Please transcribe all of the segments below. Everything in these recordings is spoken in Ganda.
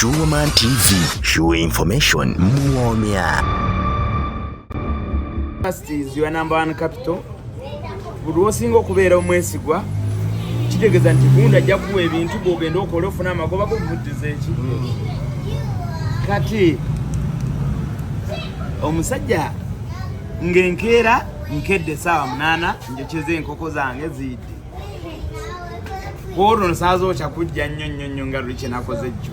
Shuwoman TV, sure information muwomya. Is your number one capital. Buruosinga okubeera omwesigwa kitegeeza nti gunda ajja kuwa ebintu bw'ogenda okola ofuna amagoba g'obuvuddiza eki. Kati omusajja ng'enkeera nkedde essaawa 8 njokyeza enkoko zange ziyidde. Olwo nsaaza okya kujja nnyo nga luli kye nakoze jjo.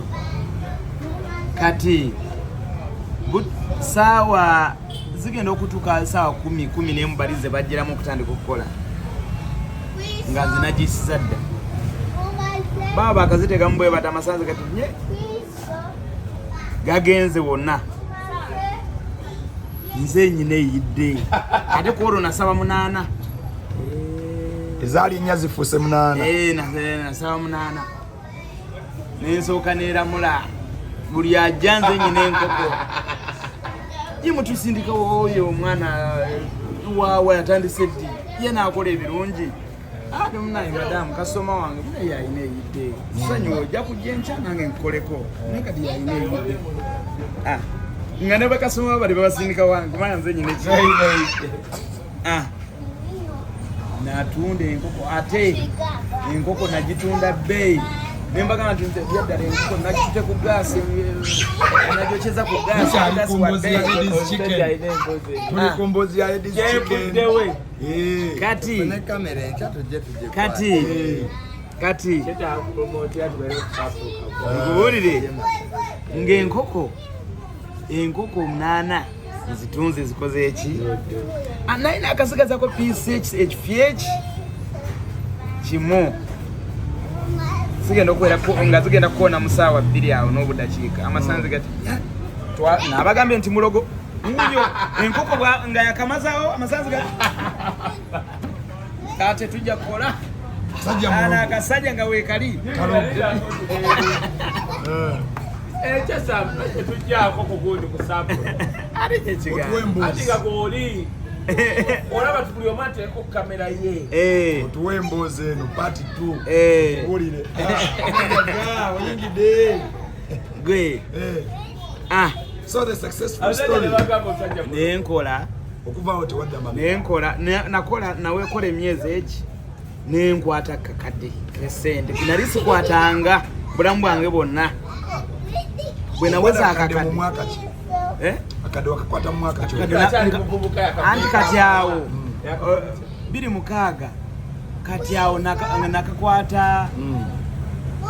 Kati saawa zigenda okutuuka saawa 10 balize bajjiramu okutandika okukola nga zinagisiza dda. Baba bakazitegamu bwe bata amasanzi kati nye gagenze wonna nze nyine eyidde ate ku olwo nasaba 8 ezaali nnya zifuuse 8 nasaba 8 nensooka neeramula buli ajja nze nyine enkoko jimutusindika oyo omwana waawe atandise ddi ye naakola ebirungi ate munaye madamu kasoma wange munaye yalina eyidde sanyiwa ojja kujja enkya nange nkoleko naye kati yalina eyidde nga ne bakasoma bali babasindika wange kubanga nze nyina ekiyalina eyidde natunda enkoko ate enkoko nagitunda bbeeyi nembagana nti nze byaddala enkoko nagitute ku gaasi nagyokyeza ku gaasi kombozi ya Eddy's chicken. Kati nkubuulire ng'enkoko 8 zitunze zikoze eki naye nakasigazako PCH HPH kimu zigenda okuwerako nga zigenda kukoona mu ssaawa 2 awo n'obudakiika amasanzi gati naabagambye nti mulogo uyo enkoko nga yakamazaawo amasanzi gati kate tujja kukola akasajja nga weekali ekyasamba tujjako kugundi kusambula ati nga gwoli olaba tubuli omu ateeko kamera ye otuwe emboozi eno part 2 owulire oyingidde gwe so the successful story nenkola okuvaawo tewadda mama nenkola naweekola emyezi eki nenkwata kakadde kesente nali sikwatanga bulamu bwange bwonna bwe naweza akakadde mu mwaka ki akadde wakakwata mu mwaka ki anti kati awo 26 kati awo nakakwata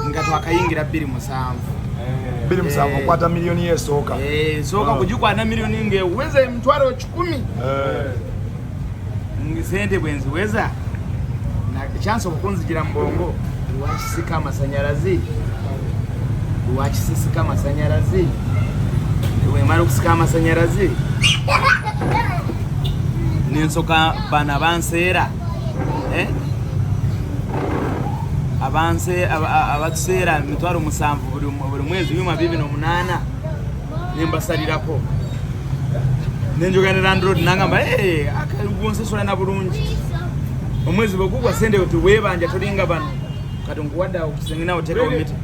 nga twakayingira 27 okwata miliyoni esooka sooka kugikwata miliyoni ng'eweza emitwalo 10 sente bwe nziweza ekyansobola okunzijira mu bongo lwakisika amasanyalaze wemala okusika amasanyalaze nensoka bana banseera abatuseera 7,000 buli mwezi 28 nembasalirako nenjogera landlord nangamba gonsesola na bulungi omwezi bwegugwa sente tuwebanja tolinga bano kati nkuwadde okusenga nawe teekayo mita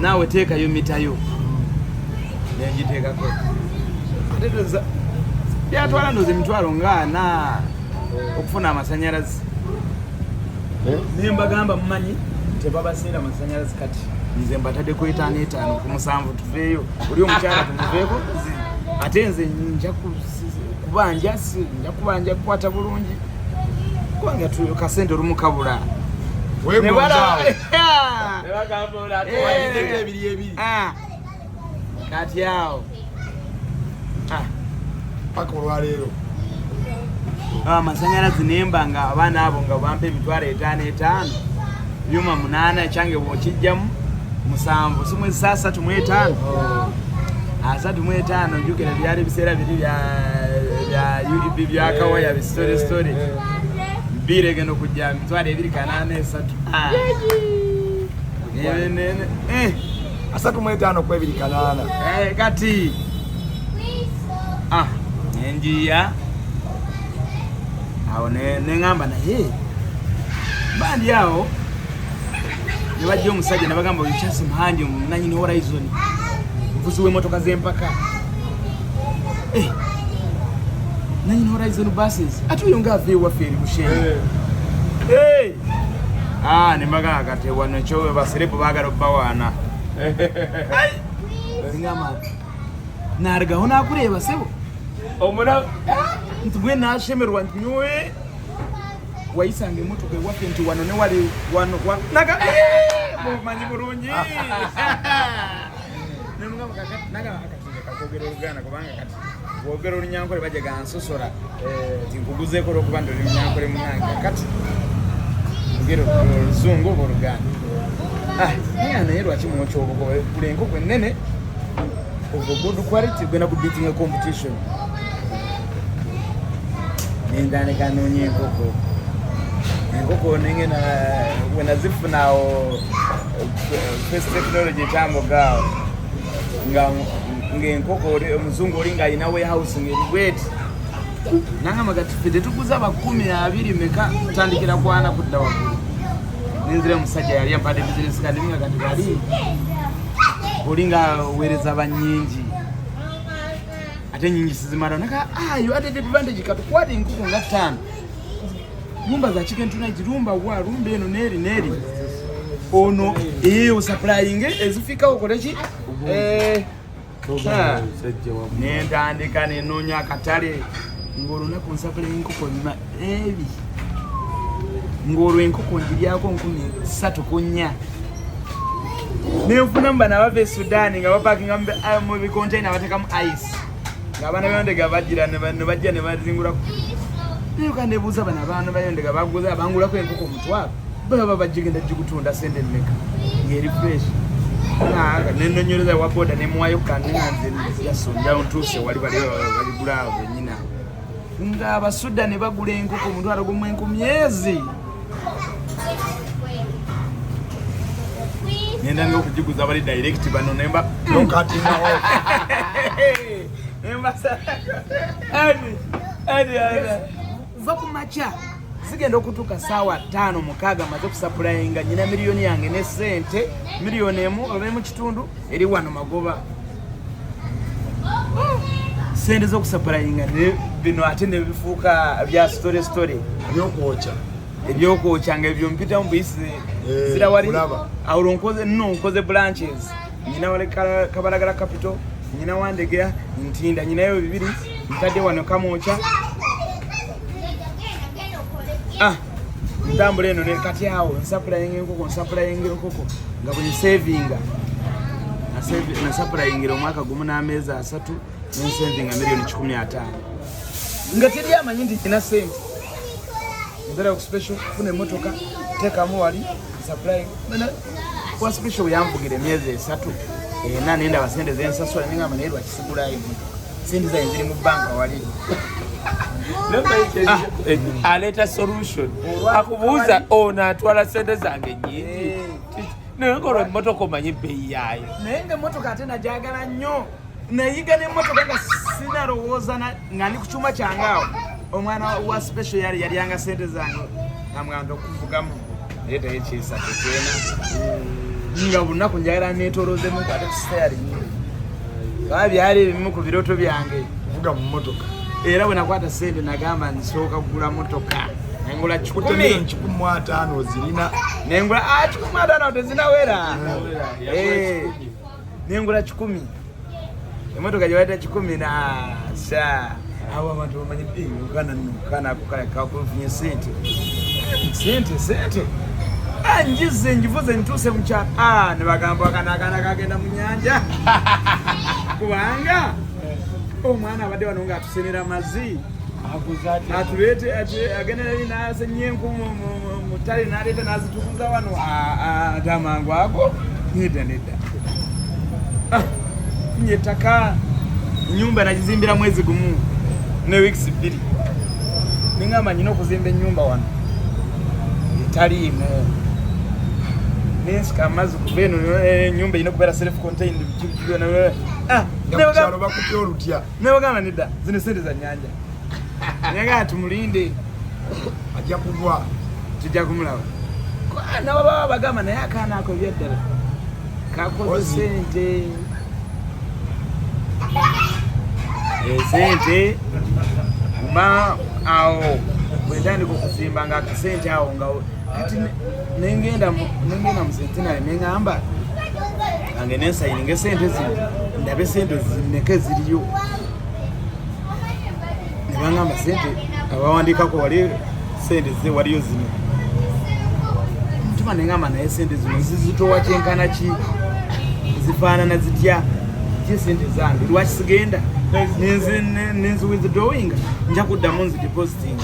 nawe teekayo mitayo nenjiteekako byatwala ndoza emitwalo nga 4 okufuna amasanyalaze nembagamba mumanyi tebabaseera amasanyalaze kati nze mbatadde ku 5 ku 7 tuveeyo oli omukyala tumuveeko ate nze nja kubanja kukwata bulungi kubanga kasente olumukabula kati awo paka olwaleero amasanyalaze nemba nga abaana abo nga bampa emitwalo 5 byuma 8 ekyange bwokijjamu 7 si mwezi 35 35 njukira byali biseera biri byakawaya bistori bire geno kujja emitwalo 283 35 ku 283 kati nenjiya awo neŋŋamba naye bandi awo nebajja omusajja nebagamba oyo Charles Muhanji omunanyini Horizon Muvuzi w'emmotoka z'empaka. Nanyi Horizon buses. Atuyo nga ave waffe eri Bushenyi. Ne magana kati wano ekyo baserebu baagala obbawaana. Ngama. Naragaho nakureeba sebo. Omuna Nti gwe nashemerwa nti nyowe wayisanga emmotoka ewaffe nti wano ne wali wano naga mumanyi bulungi. Nemugamba kakati naga akati kakogera Oluganda kubanga kati bwogera Olunyankole bajja gansosora nti nkuguzeeko olwokuba ndi Olunyankole munange kati ogera Oluzungu oba Oluganda. Naye lwaki mwokya obugole enkoko ennene of a good quality when I'm beating a competition. Nendane kanonye enkoko. Enkoko nenge na when as if now first technology tambo gao. Nga enkoko omuzungu olinga ina warehouse ngeri wet. Nanga magati fide tukuza ba 12 meka tandikira kwana kudda wakulu. Nizire musajja yali ampade business kandi minga kati bali olinga wereza banyingi ate nyingi sizimara naka you added advantage katukwati nkuko nga 5 nyumba za chicken tonight rumba wa rumba eno neri ono supplying ezifika okolechi nendandika nenonya akatale ngolo nako supplying nkuko bima ebi ngolo enkoko njiryako 3 kunya Nefuna mbana bave Sudan nga bapakinga mu bi container batekamu ice. Ngabana bayondega bajira ne bajja ne bazingula. Niyo kanebuza bana abantu bayondega baguza bangula ko enkoko mutwalo. Baba bajigenda jigutunda sende neka. Ngeri fresh. Nendo nyoleza waboda ne mwayo kananze yasonja untuse wali gula abo nyina. Nga aba Sudan bagula enkoko mutwalo gumwe enku myezi. Nenda ngo kujiguza bali direct bano nemba nokati nawo nemba sa Eddy vakumacha sigenda okutuka sawa 5 mukaga maze kusuplyinga nyina miliyoni yange ne Sente miliyoni emu olemu kitundu eri wano magoba Sente zo kusuplyinga ne bino ate ne bifuka bya story byokocha ebyokocha ebyo mpita mbisi zira wali awulonkoze nkoze branches nyina wale kabalagala capital nyina wandegea ntinda nyina yo bibiri ntade wano kamocha ndambule eno ne kati awo supplying enkoko nga bwe savinga na supplying omwaka gumu na meza 3 ne savinga miliyoni 15 nga tiri amanyi ndi ina Sente ndera special kuna motoka teka mwali supply mana kwa special yambugire myezi 3 na nenda basende zensaswa ninga manero akisigula hivi sindi za nziri mu banka wali Nemba aleta solution akubuza ona atwala sente zange nyingi nengoro motoka manyi bei yayo nenge motoka tena jagala nnyo nayiga ne motoka nga sina rowoza ngani kuchuma changao omwana wa special yali yanga sente zange namwando kuvugamu leta yechisa tetena nga bunaku njagala netoroze mu kwata style babi yali bimu ku biroto byange vuga mu motoka era bwe nakwata sente nagamba nsoka kugula motoka nengula 10,000 zilina nengula 10,000 tezinawera nengula 10 emotoka jawaita 10 na sa awa bantu bamanyi kana kukala kakufunye sente njize njivuze ntuse mcha ne bagamba kana kagenda mu nyanja kubanga omwana abadde wanonga atusenera mazi akuzate atulete agenda na senyenku mutale naleta nazitukuza wano damangu ako nida nyetaka nyumba najizimbira mwezi gumu ne weeks 2 ningama nyino kuzimba nyumba wano itali imo neska mazu kubeno nyumba inokubera self contained kibikiwa na nabagalo bakutyo olutya nebagama nida zine sente za nyanja nyaga tumulinde ajja kugwa tujja kumulawa na baba bagama naye akana ako byaddala kakoze sente Sente ba awo bwendandika okuzimba nga akasente awo nga kati nengenda mu Centenary nengamba ange nensayininga esente zino ndabe sente zineke ziriyo nebangamba sente abawandikako wali sente ze waliyo zino ntuma nengamba naye sente zino zizitowa kyenkana ki zifaanana zitya ki sente zange lwaki sigenda ninzi withdrawing nja kuddamu nzi depositing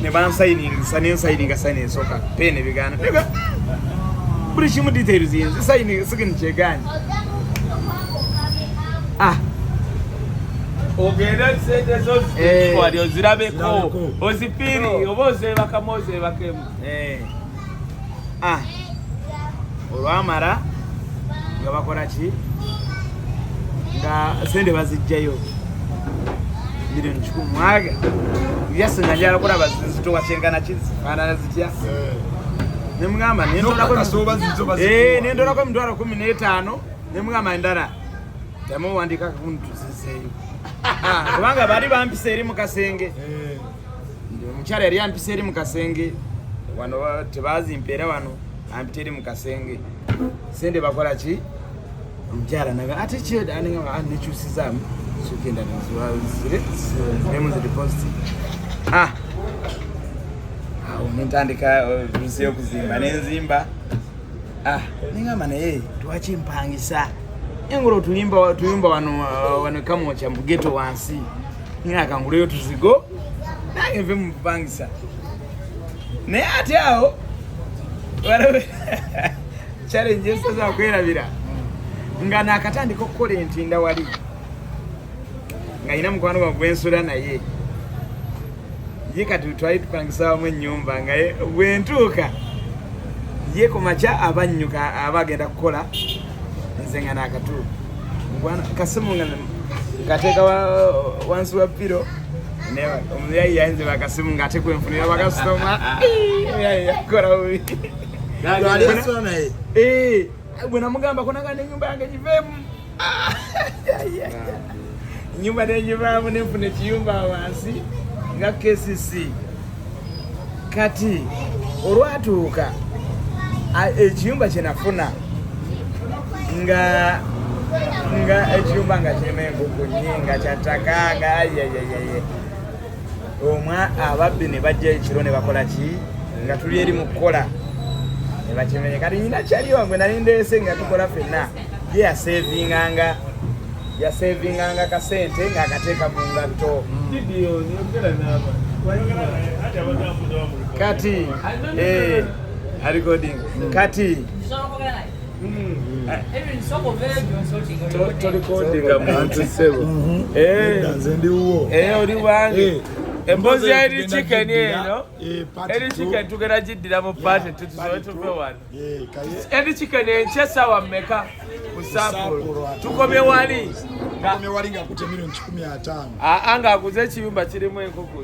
ne bansayininga nensayininga sayini ensooka pene bigaana buli kimu details yenzi sayini sigini kyeganye ogenda sente zo wali ozirabeko ozipiri oba ozebakamu ozebakemu olwamala nga bakola ki nga sente bazijjayo milioni 10 mwaga yasinga njala kulaba zitowa kyenkana kizifaanana zitya nemugamba nendolako emitwalo 15 nemugamba endala tamuwandikako kuntuzizeeyo kubanga bali bampisa eri mu kasenge omukyala yali ampisa eri mu kasenge wano tebazimpeera wano ampita eri mu kasenge sente bakola ki omukyala naga ate nekyusizaamu sugenda nemuzideposit awo nentandika lusi okuzimba nenzimba nengamba naye twakimpangisa engolo tuyimba wano kamokya mu geto wansi ngakanguleyo tuzigo nange nve mupangisa naye ate awo challenge esaza kwerabira nga nakatandika okukola entinda wali nga ina mukwano gwa gwensula naye ye kati twali tupangisa wamu ennyumba nga bwentuuka ye kumakya abannyuka abagenda kukola nze nga nakatuuka kasimu nga ngateeka wansi wa piro omuyayi yayinze bakasimu nga ate kwenfunira bakasitoma yakola bubi bwe namugamba konaga nenyumba yange giveemu nyumba nenjivaamu nenfuna ekiyumba wansi nga KCC kati olwatuuka ekiyumba kyenafuna nga ekiyumba nga kirima enkoko nyinga kyattaka nga ayayayaye omwa ababbi ne bajja ekiro ne bakola ki nga tuli eri mu kukola ne bakimenye kati nyina kyali wangwe nali ndeese nga tukola ffenna ye yasevinganga kasente ng'akateeka mu ngatto kati recording kati tolikodinga muntu sebo oli wange embozi eri chicken eno eri chicken tugenda giddira mu party tutusobe tuve wano eri chicken enkya sawa mmeka ku Sapporo tukomye wali nga kutemiro 15 nga akuze ekiyumba kirimu enkoko